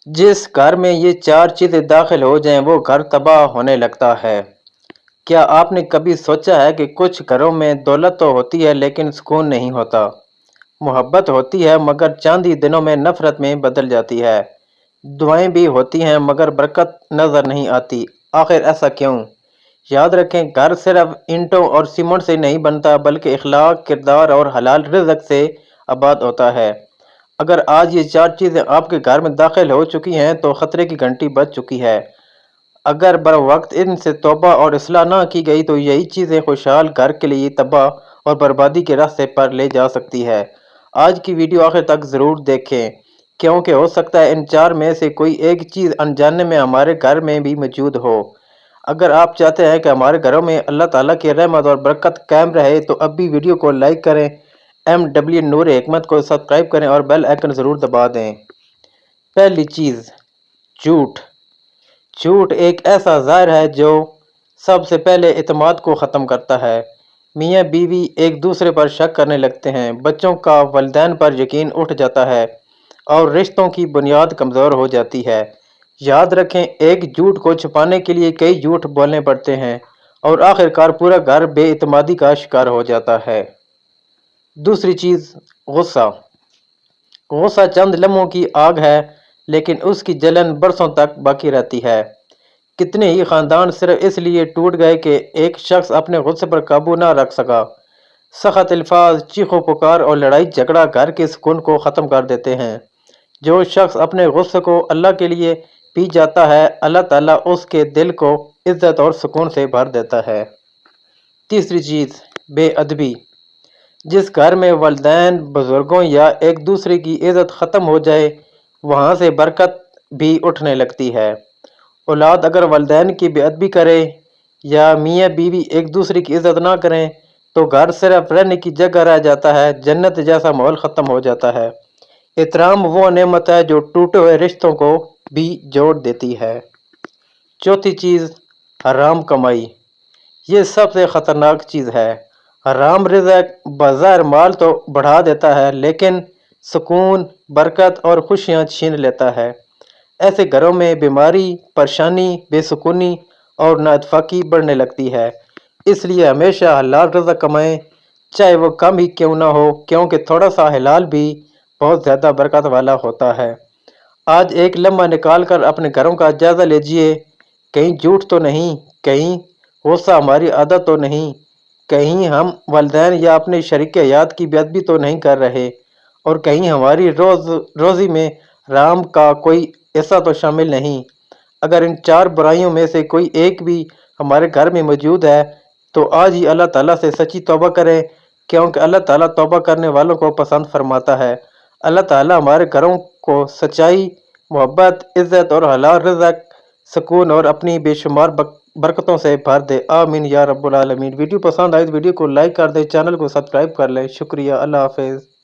जिस घर में ये चार चीज़ें दाखिल हो जाएं वो घर तबाह होने लगता है। क्या आपने कभी सोचा है कि कुछ घरों में दौलत तो होती है लेकिन सुकून नहीं होता। मोहब्बत होती है मगर चांदी दिनों में नफरत में बदल जाती है। दुआएं भी होती हैं मगर बरकत नजर नहीं आती। आखिर ऐसा क्यों? याद रखें, घर सिर्फ ईंटों और सीमेंट से नहीं बनता बल्कि इखलाक, किरदार और हलाल रिज़्क से आबाद होता है। अगर आज ये चार चीज़ें आपके घर में दाखिल हो चुकी हैं तो ख़तरे की घंटी बज चुकी है। अगर बर वक्त इनसे तौबा और इस्लाह ना की गई तो यही चीज़ें खुशहाल घर के लिए तबाह और बर्बादी के रास्ते पर ले जा सकती है। आज की वीडियो आखिर तक ज़रूर देखें, क्योंकि हो सकता है इन चार में से कोई एक चीज़ अनजाने में हमारे घर में भी मौजूद हो। अगर आप चाहते हैं कि हमारे घरों में अल्लाह ताला की रहमत और बरकत कायम रहे तो अब भी वीडियो को लाइक करें, MW नूर हिकमत को सब्सक्राइब करें और बेल आइकन ज़रूर दबा दें। पहली चीज़, झूठ। झूठ एक ऐसा ज़हर है जो सबसे पहले एतमाद को ख़त्म करता है। मियाँ बीवी एक दूसरे पर शक करने लगते हैं, बच्चों का वालिदैन पर यकीन उठ जाता है और रिश्तों की बुनियाद कमज़ोर हो जाती है। याद रखें, एक झूठ को छुपाने के लिए कई झूठ बोलने पड़ते हैं और आखिरकार पूरा घर बेइतमादी का शिकार हो जाता है। दूसरी चीज़, गुस्सा। गुस्सा चंद लम्हों की आग है लेकिन उसकी जलन बरसों तक बाकी रहती है। कितने ही खानदान सिर्फ इसलिए टूट गए कि एक शख्स अपने गुस्से पर काबू ना रख सका। सख्त अल्फाज, चीखो पुकार और लड़ाई झगड़ा घर के सुकून को ख़त्म कर देते हैं। जो शख्स अपने गुस्से को अल्लाह के लिए पी जाता है, अल्लाह ताला उसके दिल को इज्जत और सुकून से भर देता है। तीसरी चीज़, बेअदबी। जिस घर में वालिदैन, बुजुर्गों या एक दूसरे की इज्जत ख़त्म हो जाए वहाँ से बरकत भी उठने लगती है। औलाद अगर वालिदैन की बेअदबी करे या मियाँ बीवी एक दूसरे की इज्जत ना करें तो घर सिर्फ रहने की जगह रह जाता है, जन्नत जैसा माहौल ख़त्म हो जाता है। एहतराम वो नेमत है जो टूटे हुए रिश्तों को भी जोड़ देती है। चौथी चीज़, हराम कमाई। ये सबसे ख़तरनाक चीज़ है। हराम रिज़्क बाज़ार माल तो बढ़ा देता है लेकिन सुकून, बरकत और खुशियाँ छीन लेता है। ऐसे घरों में बीमारी, परेशानी, बेसुकूनी और नाइतफाक़ी बढ़ने लगती है। इसलिए हमेशा हलाल रिज़्क कमाएं, चाहे वो कम ही क्यों ना हो, क्योंकि थोड़ा सा हलाल भी बहुत ज़्यादा बरकत वाला होता है। आज एक लम्हा निकाल कर अपने घरों का जायज़ा लीजिए। कहीं झूठ तो नहीं, कहीं गुस्सा हमारी आदत तो नहीं, कहीं हम वालिदैन या अपने शरीक हयात की बेअदबी तो नहीं कर रहे और कहीं हमारी रोज़ी में हराम का कोई हिस्सा तो शामिल नहीं। अगर इन चार बुराइयों में से कोई एक भी हमारे घर में मौजूद है तो आज ही अल्लाह ताला से सच्ची तौबा करें, क्योंकि अल्लाह ताला तौबा करने वालों को पसंद फरमाता है। अल्लाह ताला हमारे घरों को सच्चाई, मोहब्बत, इज़्ज़त और हलाल रिज़्क, सुकून और अपनी बेशुमार बरकतों से भर दे। आमीन या रब्बुल आलमीन। वीडियो पसंद आए तो वीडियो को लाइक कर दें, चैनल को सब्सक्राइब कर लें। शुक्रिया। अल्लाह हाफ़िज़।